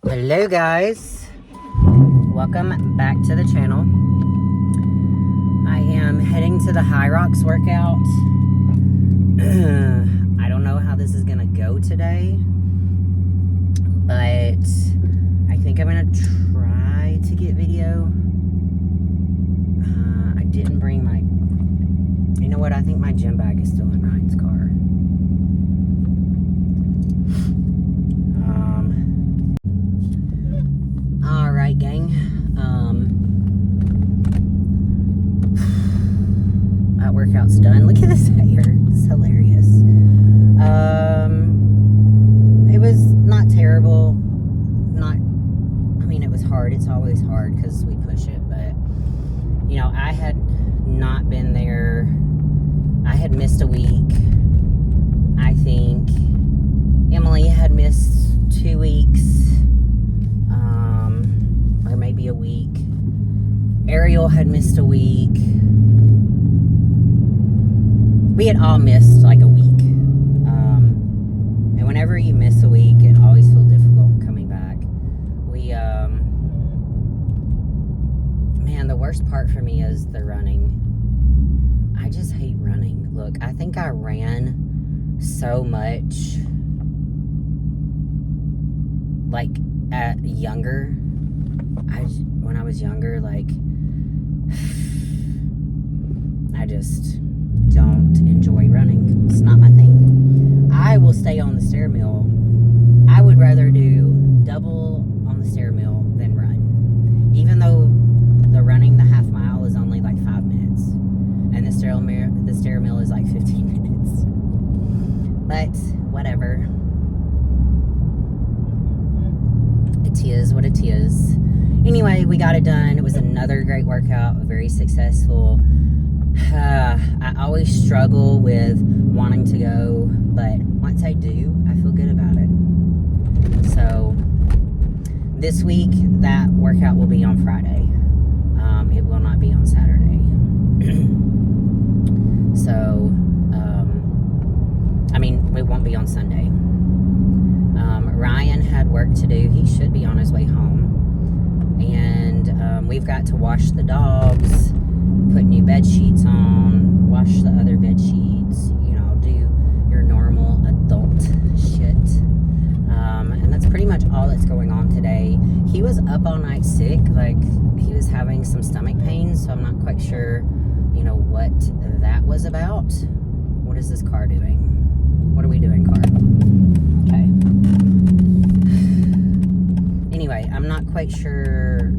Hello guys, welcome back to the channel. I am heading to the High Rocks workout. I don't know how this is gonna go today, but I think I'm gonna try to get video. I didn't bring my, you know what, I think my gym bag is still in Ryan's car. Alright gang, that workout's done. Look at this hair, it's hilarious. It was not terrible, it was hard. It's always hard because we push it, but you know, I had not been there. I had missed a week. I think Emily had missed 2 weeks, or maybe a week. Ariel had missed a week. We had all missed like a week. And whenever you miss a week, it always feels difficult coming back. Man, the worst part for me is the running. I just hate running. Look, I think I ran so much, like when I was younger, like, I just don't enjoy running. It's not my thing. I will stay on the stair mill. I would rather do double on the stair mill than run. Even though the running the half mile is only like 5 minutes. And the stair mill is like 15 minutes. But whatever. It is what it is. Anyway, we got it done. It was another great workout, very successful. I always struggle with wanting to go, but once I do, I feel good about it. So this week, that workout will be on Friday. It will not be on Saturday. So, it won't be on Sunday. Ryan had work to do. He should be on his way home. And we've got to wash the dogs, put new bed sheets on, wash the other bed sheets, do your normal adult shit. And that's pretty much all that's going on today. He was up all night sick, like he was having some stomach pain, so I'm not quite sure, what that was about. What is this car doing? What are we doing, car? Okay. Anyway, I'm not quite sure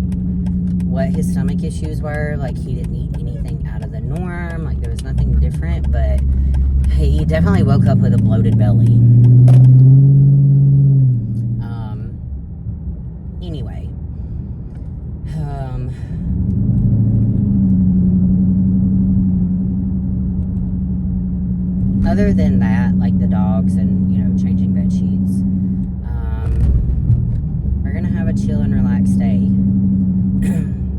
what his stomach issues were. Like, he didn't eat anything out of the norm. Like, there was nothing different, but he definitely woke up with a bloated belly. Anyway. Other than that, like the dogs and, changing bed sheets, we're going to have a chill and relaxed day.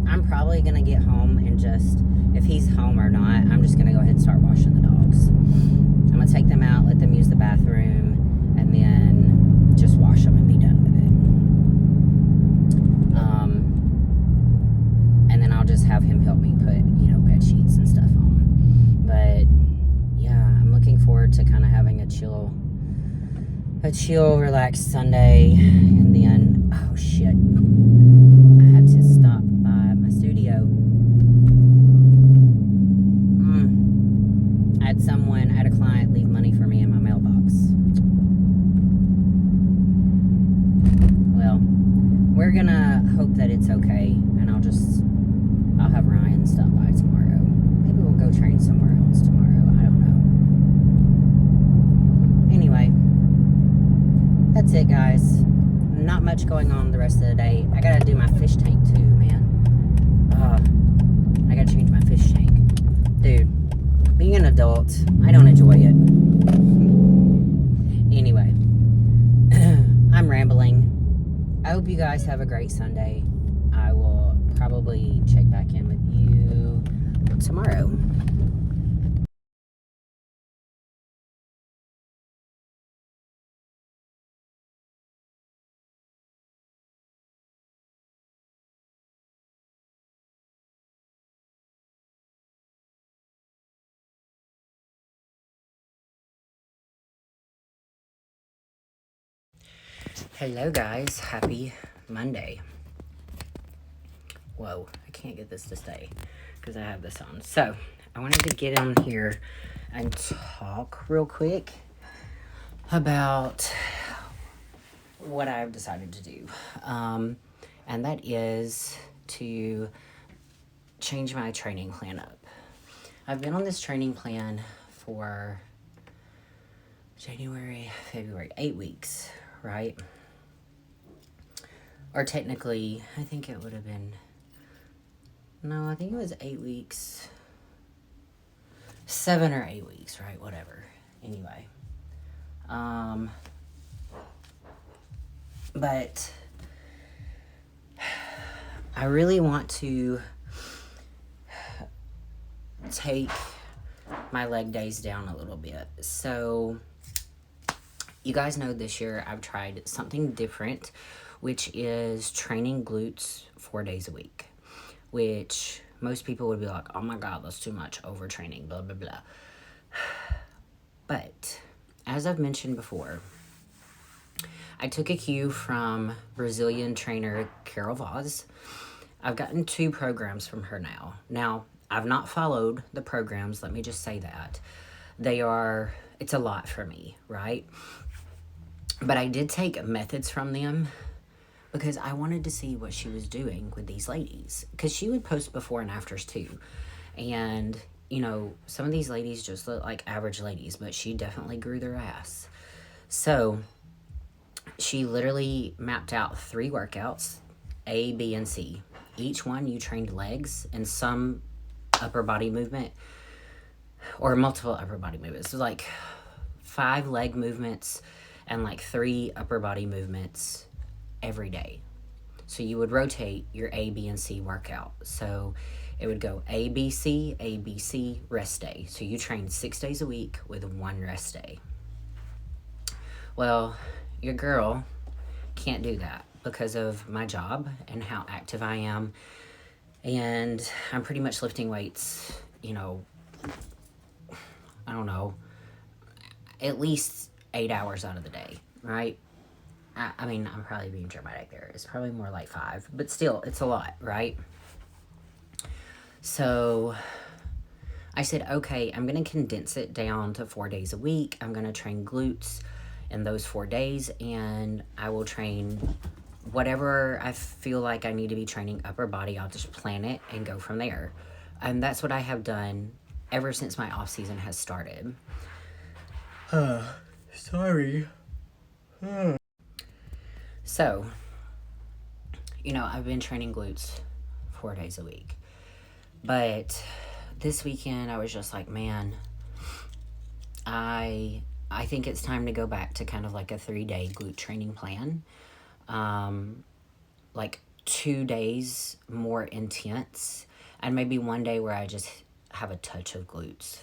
I'm probably going to get home and just, if he's home or not, I'm just going to go ahead and start washing the dogs. I'm going to take them out, let them use the bathroom, and then just wash them and be done with it. And then I'll just have him help me put, bed sheets and stuff on. But yeah, I'm looking forward to kind of having a chill, relaxed Sunday. And then, oh shit, I had to stop by my studio. I had a client leave money for me in my mailbox. Well, we're gonna hope that it's okay, and I'll have Ryan stop by tomorrow. Maybe we'll go train somewhere else tomorrow. I don't know. Anyway, that's it, guys. Not much going on the rest of the day. I gotta do my fish tank too, man. I gotta change my fish tank. Dude, being an adult, I don't enjoy it. Anyway, I'm rambling. I hope you guys have a great Sunday. I will probably check back in with you tomorrow. Hello guys, happy Monday. Whoa, I can't get this to stay because I have this on. So, I wanted to get on here and talk real quick about what I've decided to do. And that is to change my training plan up. I've been on this training plan for January, February, 8 weeks, right? Or technically, I think it would have been, no, I think it was 8 weeks. 7 or 8 weeks, right? Whatever. Anyway. But I really want to take my leg days down a little bit. So, you guys know this year I've tried something different, which is training glutes 4 days a week, which most people would be like, oh my God, that's too much overtraining, blah, blah, blah. But as I've mentioned before, I took a cue from Brazilian trainer Carol Vaz. I've gotten 2 programs from her now. Now, I've not followed the programs, let me just say that. It's a lot for me, right? But I did take methods from them because I wanted to see what she was doing with these ladies. Because she would post before and afters too. And, you know, some of these ladies just look like average ladies, but she definitely grew their ass. So, she literally mapped out 3 workouts, A, B, and C. Each one you trained legs and some upper body movement or multiple upper body movements. So like 5 leg movements and like 3 upper body movements every day. So you would rotate your A, B, and C workout. So it would go A, B, C, rest day. So you train 6 days a week with 1 rest day. Well, your girl can't do that because of my job and how active I am. And I'm pretty much lifting weights, you know, I don't know, at least 8 hours out of the day, right? I mean, I'm probably being dramatic there. It's probably more like 5, but still, it's a lot, right? So I said, okay, I'm going to condense it down to 4 days a week. I'm going to train glutes in those 4 days, and I will train whatever I feel like I need to be training upper body. I'll just plan it and go from there. And that's what I have done ever since my off season has started. Sorry. So, you know, I've been training glutes 4 days a week. But this weekend I was just like, man, I think it's time to go back to kind of like a 3-day glute training plan. Like 2 days more intense and maybe 1 day where I just have a touch of glutes.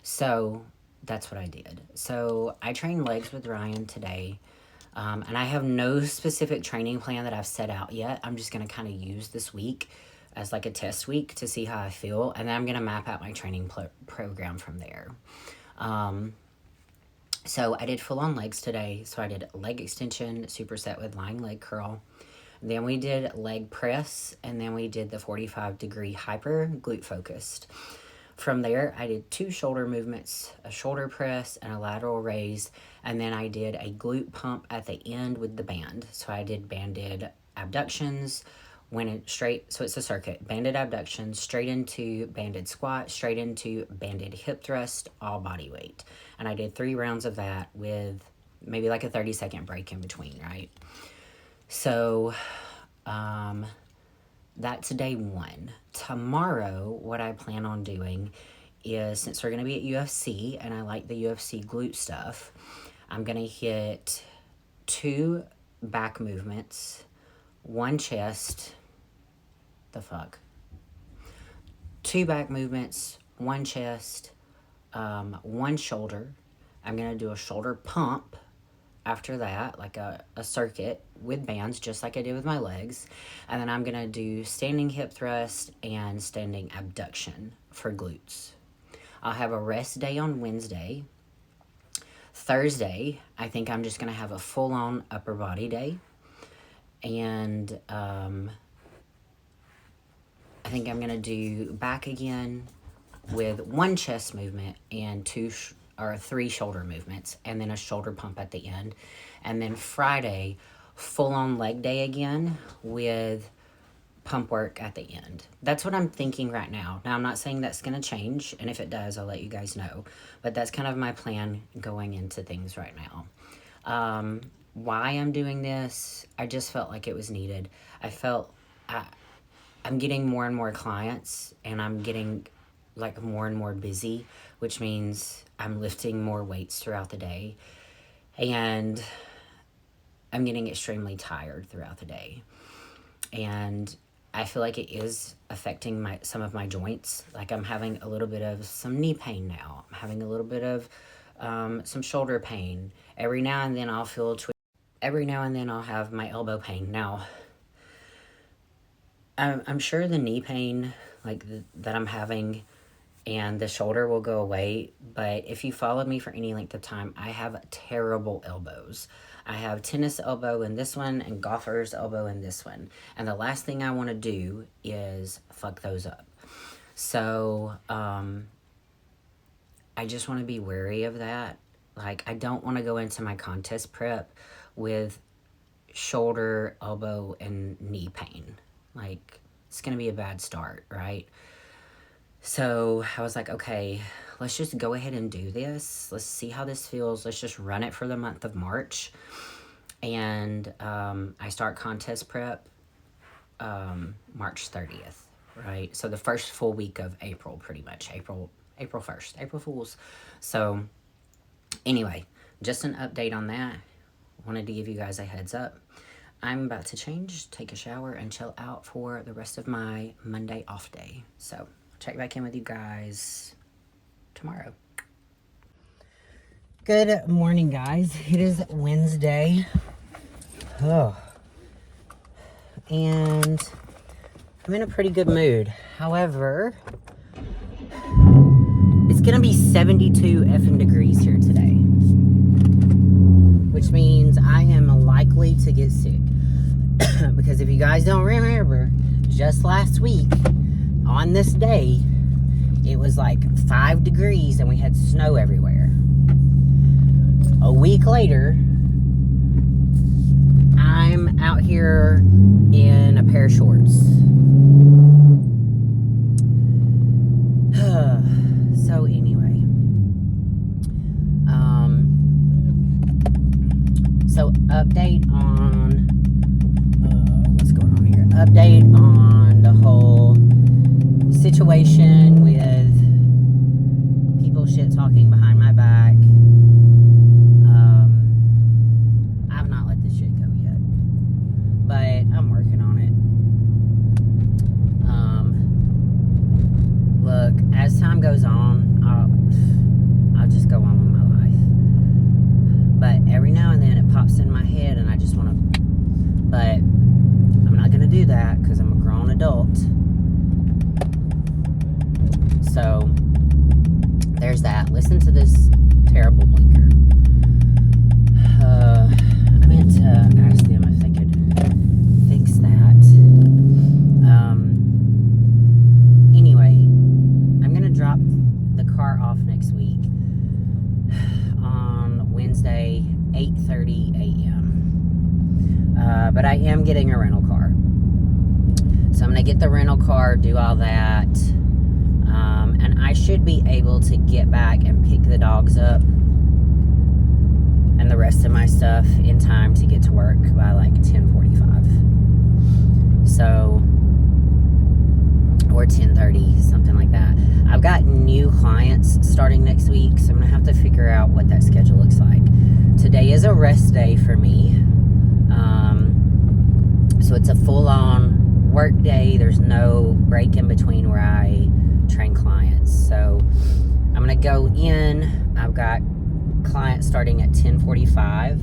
So that's what I did. So I trained legs with Ryan today. And I have no specific training plan that I've set out yet. I'm just going to kind of use this week as like a test week to see how I feel. And then I'm going to map out my training program from there. So I did full on legs today. So I did leg extension, superset with lying leg curl. Then we did leg press. And then we did the 45-degree hyper glute focused. From there, I did 2 shoulder movements, a shoulder press and a lateral raise, and then I did a glute pump at the end with the band. So I did banded abductions, went in straight, so it's a circuit, banded abductions, straight into banded squat, straight into banded hip thrust, all body weight. And I did 3 rounds of that with maybe like a 30-second break in between, right? So, that's day 1. Tomorrow, what I plan on doing is, since we're going to be at UFC, and I like the UFC glute stuff, I'm going to hit 2 back movements, 1 chest, 2 back movements, 1 chest, 1 shoulder. I'm going to do a shoulder pump after that, like a circuit with bands, just like I did with my legs. And then I'm going to do standing hip thrust and standing abduction for glutes. I'll have a rest day on Wednesday. Thursday, I think I'm just going to have a full-on upper body day. And I think I'm going to do back again with one chest movement and three shoulder movements, and then a shoulder pump at the end. And then Friday, full-on leg day again with pump work at the end. That's what I'm thinking right now. Now, I'm not saying that's going to change, and if it does, I'll let you guys know. But that's kind of my plan going into things right now. Why I'm doing this, I just felt like it was needed. I'm getting more and more clients, and I'm getting like more and more busy, which means I'm lifting more weights throughout the day, and I'm getting extremely tired throughout the day. And I feel like it is affecting some of my joints. Like, I'm having a little bit of some knee pain now. I'm having a little bit of some shoulder pain. Every now and then I'll feel a twitch. Every now and then I'll have my elbow pain. Now, I'm sure the knee pain that I'm having and the shoulder will go away, but if you followed me for any length of time, I have terrible elbows. I have tennis elbow in this one and golfer's elbow in this one. And the last thing I want to do is fuck those up. So, I just want to be wary of that. Like, I don't want to go into my contest prep with shoulder, elbow, and knee pain. Like, it's going to be a bad start, right? So I was like, okay, let's just go ahead and do this. Let's see how this feels. Let's just run it for the month of March. And I start contest prep March 30th, right? So the first full week of April, pretty much. April 1st, April Fools. So anyway, just an update on that. Wanted to give you guys a heads up. I'm about to change, take a shower, and chill out for the rest of my Monday off day. So I'll check back in with you guys tomorrow. Good morning, guys. It is Wednesday. Oh. And I'm in a pretty good mood. However, it's going to be 72 effing degrees here today, which means I am likely to get sick. Because if you guys don't remember, just last week on this day, it was like 5 degrees and we had snow everywhere. A week later, I'm out here in a pair of shorts. So anyway, so update on what's going on here. Update on the whole situation with people shit talking behind my back. I've not let this shit go yet, but I'm working on it. Look, as time goes on, I'll just go on with my life. But every now and then it pops in my head and I just want to, but I'm not going to do that because I'm a grown adult. So there's that. Listen to this terrible blinker. I meant to ask them if they could fix that. Anyway, I'm going to drop the car off next week on Wednesday, 8:30 a.m. But I am getting a rental car. So I'm going to get the rental car, do all that. And I should be able to get back and pick the dogs up and the rest of my stuff in time to get to work by like 10:45. So, or 10:30, something like that. I've got new clients starting next week, so I'm going to have to figure out what that schedule looks like. Today is a rest day for me. So it's a full-on work day. There's no break in between where I train clients. So I'm going to go in. I've got clients starting at 10:45.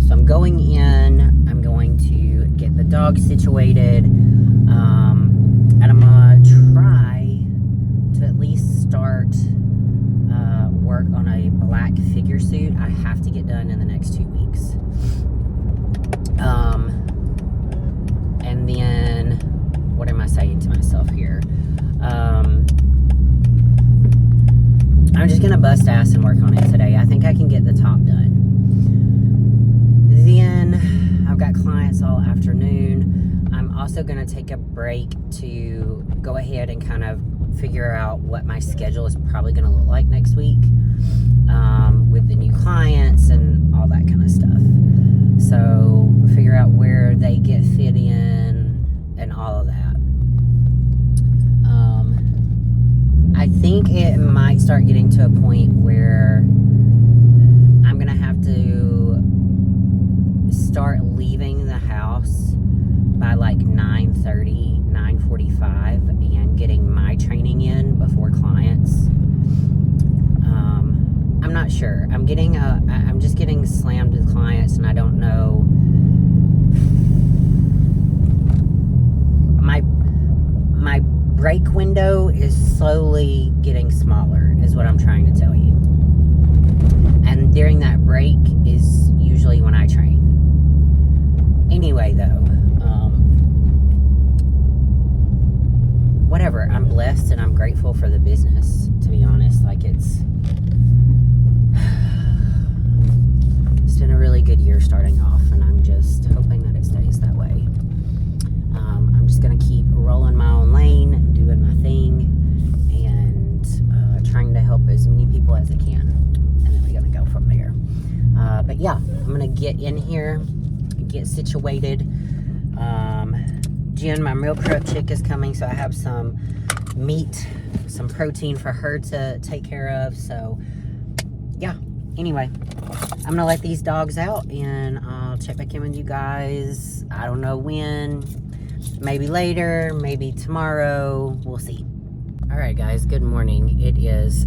So I'm going in. I'm going to get the dog situated. And I'm going to try to at least start work on a black black figure suit I have to get done in the next 2 weeks. And then, what am I saying to myself here? I'm just going to bust ass and work on it today. I think I can get the top done. Then, I've got clients all afternoon. I'm also going to take a break to go ahead and kind of figure out what my schedule is probably going to look like next week, with the new clients and all that kind of stuff. So figure out where they get fit in and all of that. I think it might start getting to a point where I'm going to have to start leaving the house by like 9:30, 9:45, and getting my training in before clients. I'm not sure. I'm just getting slammed with clients, and I don't know. My break window is slowly getting smaller, is what I'm trying to tell you. And during that break is usually when I train. Anyway, though, whatever. I'm blessed and I'm grateful for the business, to be honest. Like, it's been a really good year starting off, and I'm just hoping that it stays that way. I'm just going to keep rolling my own lane, doing my thing, and trying to help as many people as I can. And then we're going to go from there. But yeah, I'm going to get in here, get situated. Jen, my meal prep chick, is coming, so I have some meat, some protein for her to take care of. So yeah, anyway, I'm gonna let these dogs out, and I'll check back in with you guys. I don't know when, maybe later, maybe tomorrow, we'll see. All right, guys, good morning. It is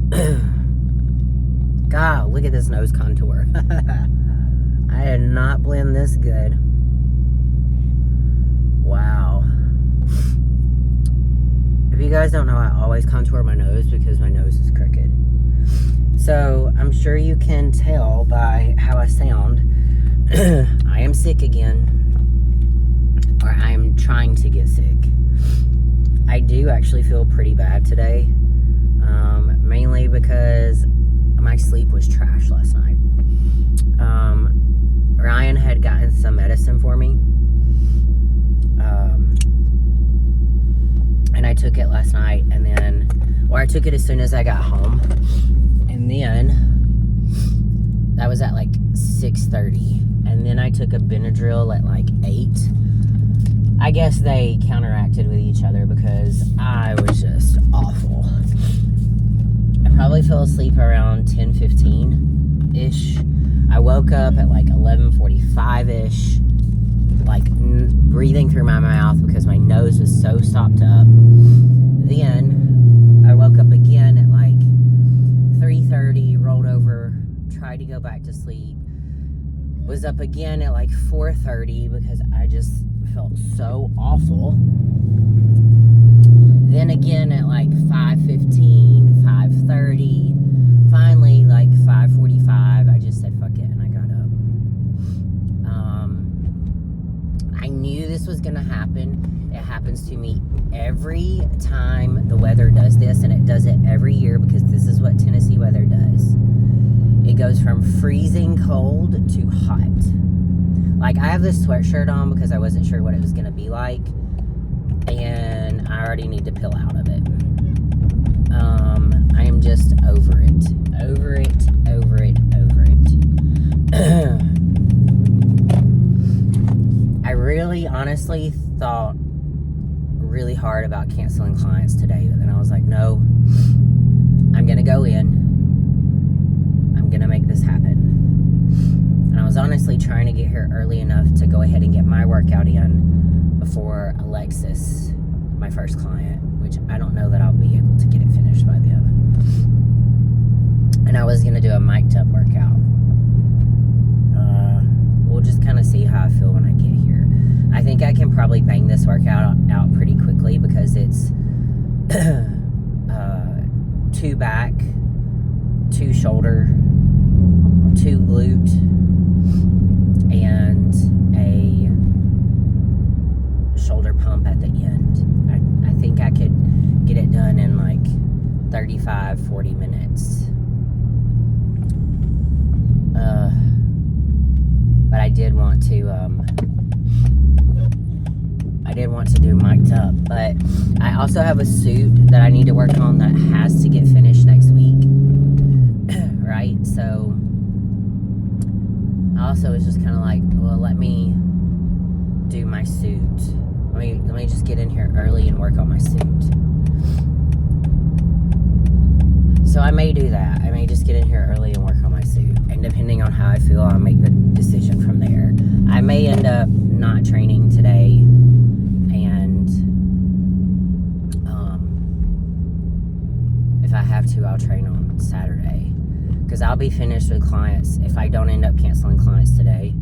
God, look at this nose contour. I did not blend this good. Wow. If you guys don't know, I always contour my nose because my nose is crooked. So I'm sure you can tell by how I sound. I am sick again, or I'm trying to get sick. I do actually feel pretty bad today, mainly because my sleep was trash last night. Ryan had gotten some medicine for me, and I took it last night, and then, or I took it as soon as I got home, and then that was at like 6:30, and then I took a Benadryl at like 8. I guess they counteracted with each other because I was just awful. I probably fell asleep around 10:15-ish. I woke up at like 11:45-ish, like breathing through my mouth because my nose was so stopped up. Then I woke up again at like 3:30, rolled over, tried to go back to sleep. Was up again at like 4:30 because I just felt so awful. Then again at like 5:15, 5:30. Finally, like 5:45, I just said fuck it, and I got up. I knew this was gonna happen. It happens to me every time the weather does this, and it does it every year because this is what Tennessee weather does. It goes from freezing cold to hot. Like, I have this sweatshirt on because I wasn't sure what it was gonna be like, and I already need to peel out of it. I am just over it. Over it. I really honestly thought really hard about canceling clients today, but then I was like, no, I'm gonna go in. I'm gonna make this happen. And I was honestly trying to get here early enough to go ahead and get my workout in before Alexis, my first client, which I don't know that I'll be able to get it finished by then. And I was gonna do a mic'd up workout. We'll just kind of see how I feel when I get here. I think I can probably bang this workout out pretty quickly because it's 2 back, 2 shoulder, 2 glute and a shoulder pump at the end. I think I could get it done in like 35-40 minutes. But I did want to do mic'd up. But I also have a suit that I need to work on that has to get finished next week. Right? So I also was just kind of like, well, let me do my suit. Let me just get in here early and work on my suit. So I may do that. I may just get in here early and work on my suit. And depending on how I feel, I'll make the decision from there. I may end up not training today. And if I have to, I'll train on Saturday. Because I'll be finished with clients. If I don't end up canceling clients today,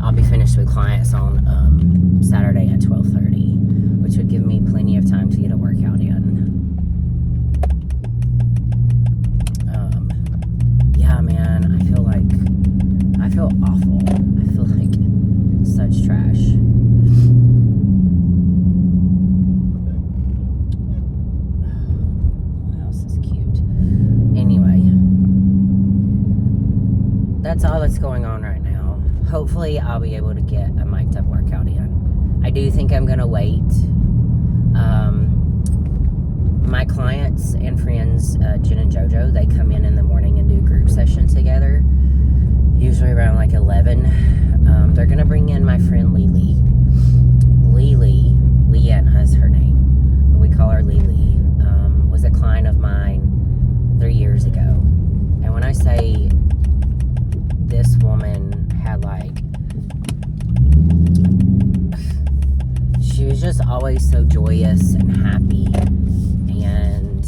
I'll be finished with clients on Saturday at 12:30. Which would give me plenty of time to get a workout in. Yeah, man, I feel awful. I feel like such trash. What else is cute? Anyway, that's all that's going on right now. Hopefully, I'll be able to get a mic'd up workout in. I do think I'm gonna wait. My clients and friends, Jen and JoJo, they come in the morning and do group sessions together, usually around like 11. They're gonna bring in my friend Lily. Leanna is her name, but we call her Lily. Was a client of mine 3 years ago. And when I say this woman had like, she was just always so joyous and happy and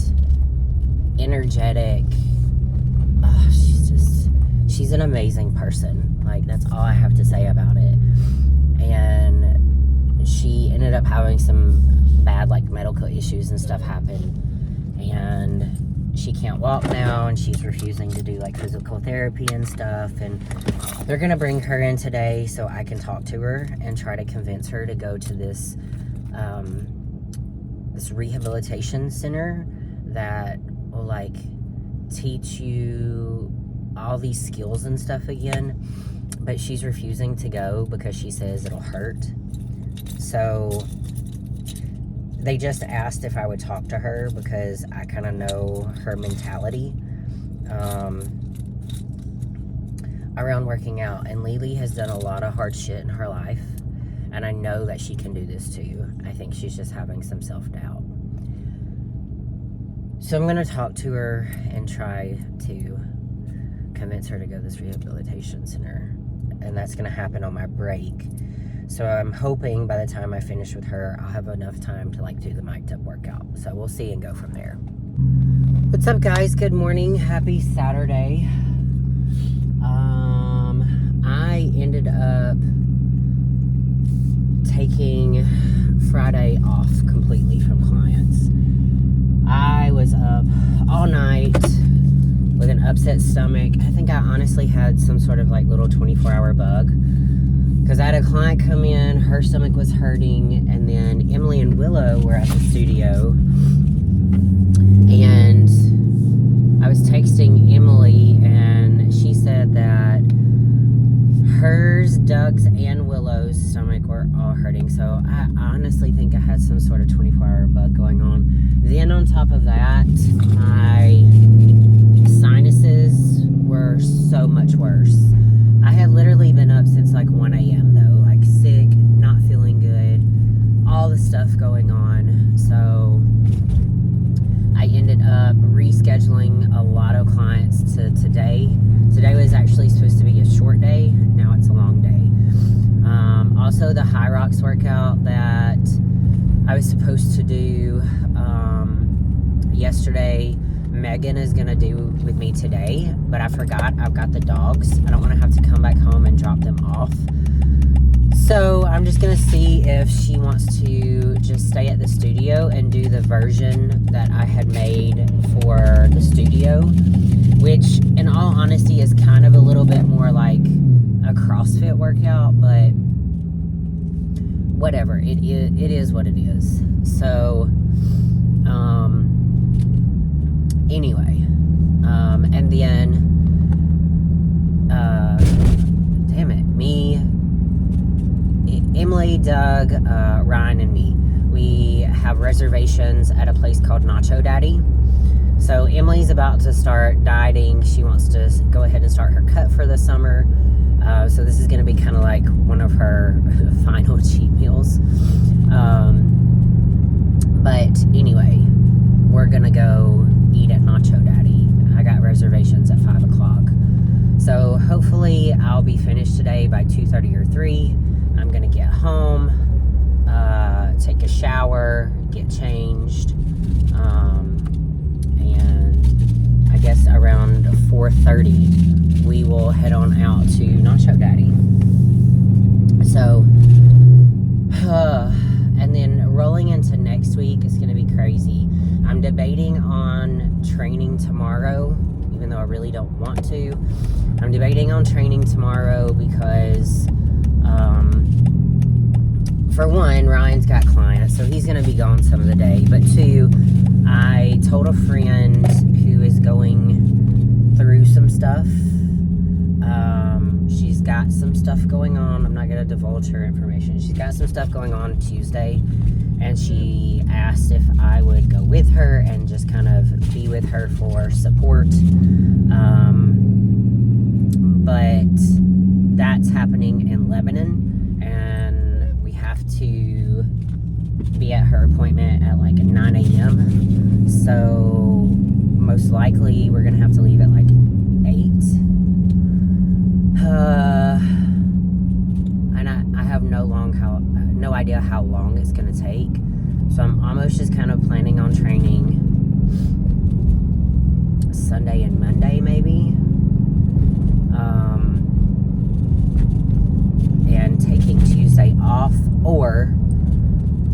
energetic. Oh, she's an amazing person. Like, that's all I have to say about it. And she ended up having some bad, like, medical issues and stuff happen. And she can't walk now, and she's refusing to do, like, physical therapy and stuff. And they're going to bring her in today so I can talk to her and try to convince her to go to this rehabilitation center that will, like, teach you all these skills and stuff again. But she's refusing to go because she says it'll hurt. So they just asked if I would talk to her because I kind of know her mentality around working out. And Lily has done a lot of hard shit in her life. And I know that she can do this too. I think she's just having some self-doubt. So I'm going to talk to her and try to convince her to go to this rehabilitation center. And that's going to happen on my break. So I'm hoping by the time I finish with her, I'll have enough time to, like, do the mic'd up workout. So we'll see and go from there. What's up, guys? Good morning. Happy Saturday. I ended up taking Friday off completely from clients. I was up all night with an upset stomach. I think I honestly had some sort of, like, little 24-hour bug. Because I had a client come in, her stomach was hurting, and then Emily and Willow were at the studio. And I was texting Emily, and she said that hers, Doug's, and Willow's stomach were all hurting. So I honestly think I had some sort of 24-hour bug going on. Then on top of that, my sinuses were so much worse. I had literally been up since like 1 a.m. though, like sick, not feeling good, all the stuff going on. So I ended up rescheduling a lot of clients to today. Today was actually supposed to be a short day. Now it's a long day. Also, the High Rocks workout that I was supposed to do yesterday, Megan is going to do with me today, but I forgot I've got the dogs. I don't want to have to come back home and drop them off. So I'm just going to see if she wants to just stay at the studio and do the version that I had made for the studio, which in all honesty is kind of a little bit more like a CrossFit workout, but whatever, it is what it is. So anyway, and then damn it, Emily, Doug, Ryan, and me, we have reservations at a place called Nacho Daddy. So Emily's about to start dieting. She wants to go ahead and start her cut for the summer. So this is going to be kind of like one of her final cheat meals. But anyway, we're going to go eat at Nacho Daddy. I got reservations at 5 o'clock. So hopefully I'll be finished today by 2:30 or 3. I'm going to get home, take a shower, get changed, and I guess around 4:30 we will head on out to Nacho Daddy. So, and then rolling into next week is going to be crazy. I'm debating on training tomorrow, even though I really don't want to. I'm debating on training tomorrow because, for one, Ryan's got clients, so he's going to be gone some of the day. But two, I told a friend who is going through some stuff. She's got some stuff going on. I'm not going to divulge her information. She's got some stuff going on Tuesday, and she asked if I would go with her and just kind of be with her for support. But that's happening in Lebanon, and we have to be at her appointment at like 9 a.m. So most likely we're going to have to leave at like 8. And I have no idea how long it's going to take. So I'm almost just kind of planning on training Sunday and Monday maybe. And taking Tuesday off, or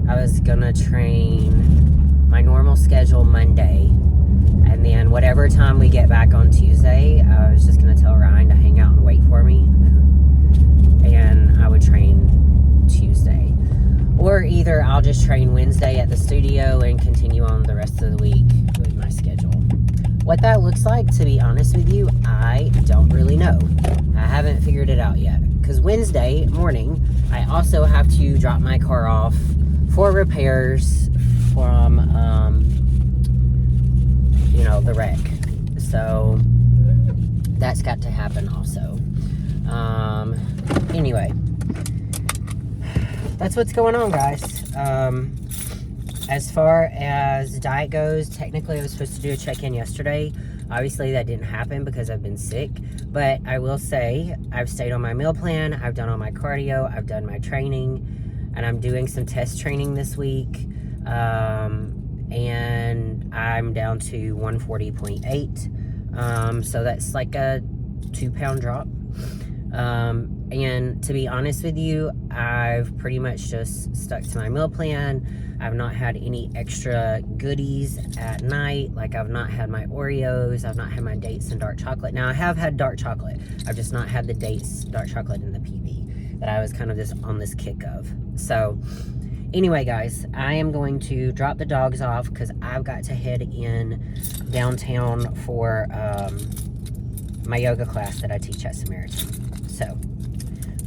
I was gonna train my normal schedule Monday, and then whatever time we get back on Tuesday, I was just gonna tell Ryan to hang out and wait for me, and I would train Tuesday. Or either I'll just train Wednesday at the studio and continue on the rest of the week with my schedule. What that looks like, to be honest with you, I don't really know. I haven't figured it out yet. Because Wednesday morning, I also have to drop my car off for repairs from, the wreck. So that's got to happen also. Anyway, that's what's going on, guys. As far as diet goes, technically I was supposed to do a check-in yesterday. Obviously that didn't happen because I've been sick, but I will say I've stayed on my meal plan, I've done all my cardio, I've done my training, and I'm doing some test training this week, and I'm down to 140.8, so that's like a 2-pound drop. And to be honest with you, I've pretty much just stuck to my meal plan. I've not had any extra goodies at night. Like, I've not had my Oreos. I've not had my dates and dark chocolate. Now, I have had dark chocolate. I've just not had the dates, dark chocolate, and the PB that I was kind of on this kick of. So, anyway, guys, I am going to drop the dogs off because I've got to head in downtown for my yoga class that I teach at Samaritan. So,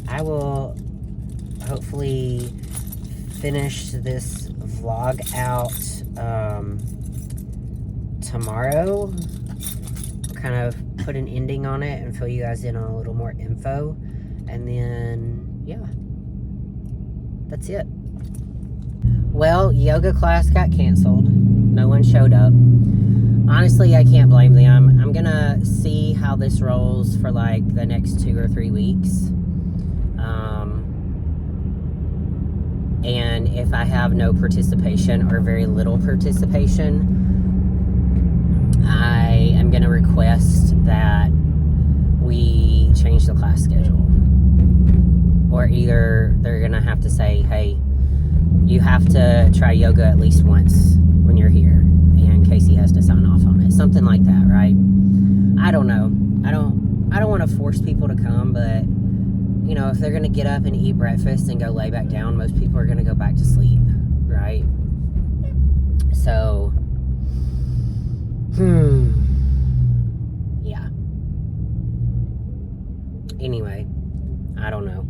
I will hopefully finish this vlog out tomorrow. Kind of put an ending on it and fill you guys in on a little more info. And then, yeah, that's it. Well, yoga class got canceled. No one showed up. Honestly, I can't blame them. I'm gonna see how this rolls for like the next 2 or 3 weeks. And if I have no participation or very little participation, I am gonna request that we change the class schedule. Or either they're gonna have to say, hey, you have to try yoga at least once when you're here, and Casey has to sign off on it. Something like that, right? I don't know. I don't want to force people to come, but you know, if they're going to get up and eat breakfast and go lay back down, most people are going to go back to sleep, right? So, yeah. Anyway, I don't know.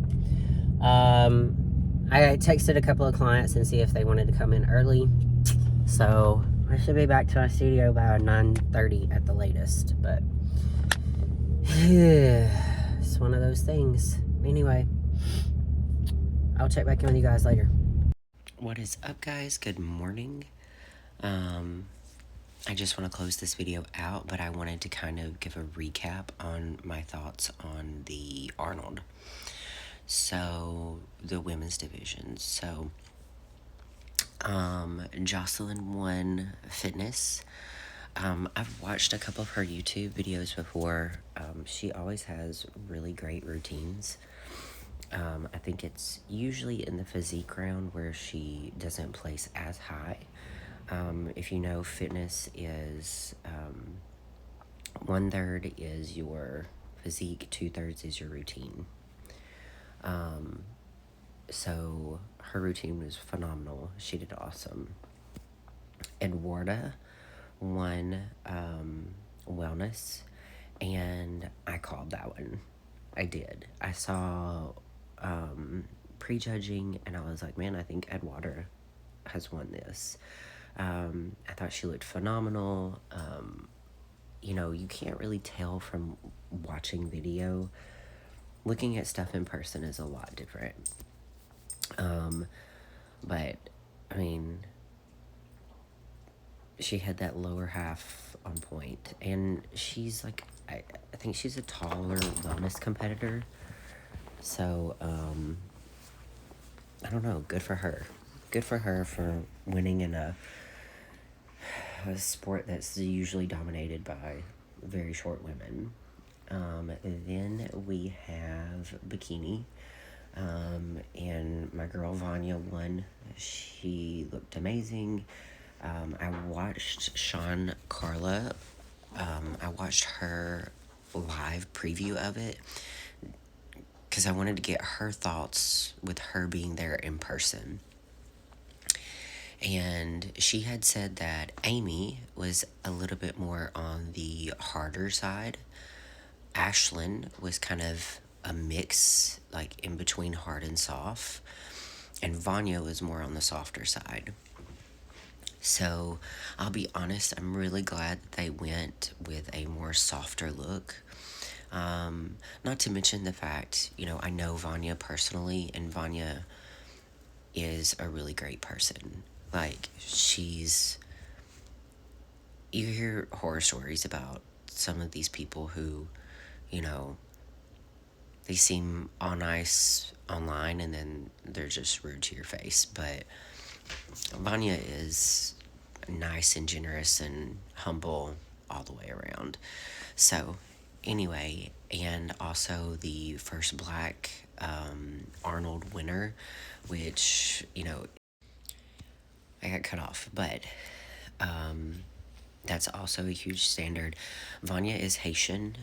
I texted a couple of clients and see if they wanted to come in early. So, I should be back to my studio by 9:30 at the latest, but it's one of those things. Anyway, I'll check back in with you guys later. What is up, guys? Good morning. I just want to close this video out, but I wanted to kind of give a recap on my thoughts on the Arnold. So, the women's division. So, Jocelyn won fitness. I've watched a couple of her YouTube videos before. She always has really great routines. I think it's usually in the physique round where she doesn't place as high. If you know, fitness is 1/3 is your physique, 2/3 is your routine. So her routine was phenomenal. She did awesome. Eduarda won wellness, and I called that one. I did. I saw prejudging, and I was like, man, I think Eduarda has won this. I thought she looked phenomenal. You know, you can't really tell from watching video. Looking at stuff in person is a lot different. But, I mean, she had that lower half on point, and she's like, I think she's a taller wellness competitor. So, I don't know, good for her. Good for her for winning in a sport that's usually dominated by very short women. Then we have bikini. And my girl Vanya won. She looked amazing. I watched Sean Carla. I watched her live preview of it because I wanted to get her thoughts with her being there in person. And she had said that Amy was a little bit more on the harder side. Ashlyn was kind of a mix, like in between hard and soft, and Vanya was more on the softer side. So I'll be honest, I'm really glad that they went with a more softer look. Not to mention the fact, you know, I know Vanya personally, and Vanya is a really great person. Like, you hear horror stories about some of these people who, you know, they seem all nice online and then they're just rude to your face. But Vanya is nice and generous and humble all the way around. So, anyway, and also the first black Arnold winner, which, you know, I got cut off, but that's also a huge standard. Vanya is Haitian,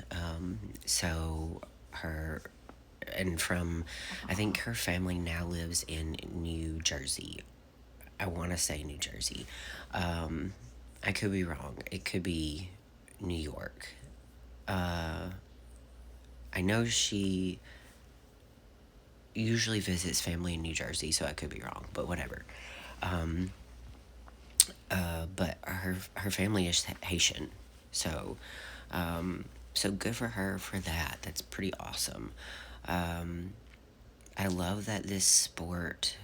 so I think her family now lives in New Jersey. I want to say New Jersey. I could be wrong. It could be New York. I know she usually visits family in New Jersey, so I could be wrong, but whatever. But her family is Haitian, so good for her for that. That's pretty awesome. I love that this sport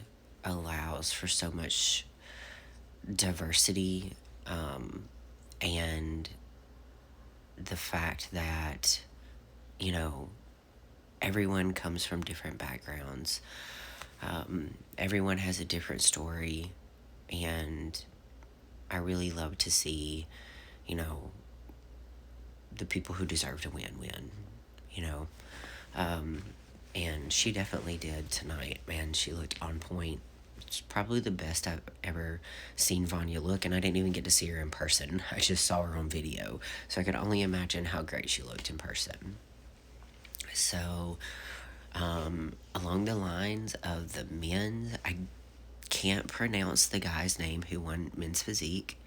allows for so much diversity, and the fact that, you know, everyone comes from different backgrounds. Everyone has a different story, and I really love to see, you know, the people who deserve to win, you know. And she definitely did tonight, man. She looked on point. It's probably the best I've ever seen Vanya look, and I didn't even get to see her in person. I just saw her on video, so I could only imagine how great she looked in person. So, along the lines of the men's, I can't pronounce the guy's name who won men's physique,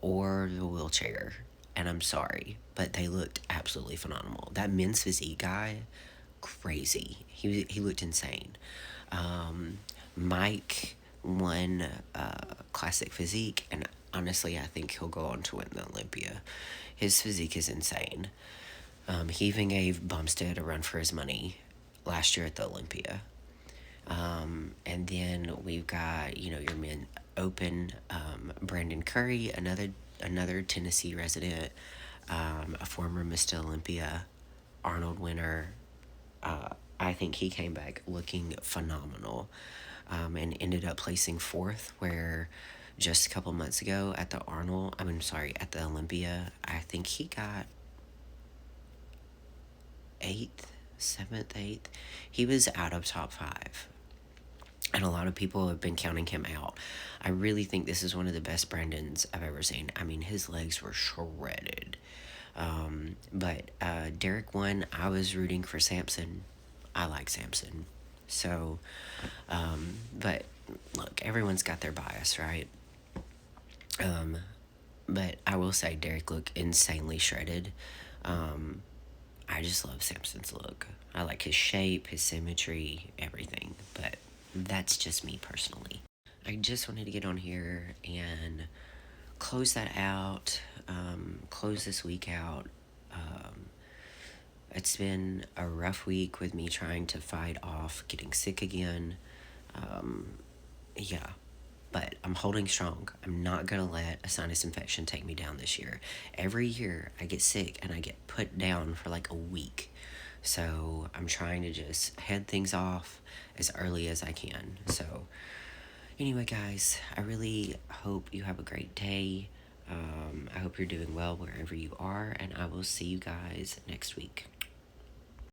or the wheelchair, and I'm sorry, but they looked absolutely phenomenal. That men's physique guy, crazy. He looked insane. Mike won classic physique, and honestly, I think he'll go on to win the Olympia. His physique is insane. He even gave Bumstead a run for his money last year at the Olympia. And then we've got, your men open, Brandon Curry, another Tennessee resident, a former Mr. Olympia, Arnold winner. I think he came back looking phenomenal, and ended up placing fourth, where just a couple months ago at the at the Olympia, I think he got eighth, seventh, eighth. He was out of top five. And a lot of people have been counting him out. I really think this is one of the best Brandons I've ever seen. I mean, his legs were shredded. But Derek won. I was rooting for Samson. I like Samson. So, but look, everyone's got their bias, right? But I will say Derek looked insanely shredded. I just love Samson's look. I like his shape, his symmetry, everything. But that's just me personally. I just wanted to get on here and close that out, close this week out. It's been a rough week with me trying to fight off getting sick again. Yeah, but I'm holding strong. I'm not going to let a sinus infection take me down this year. Every year I get sick and I get put down for like a week. So I'm trying to just head things off as early as I can. So anyway, guys, I really hope you have a great day. I hope you're doing well wherever you are, and I will see you guys next week.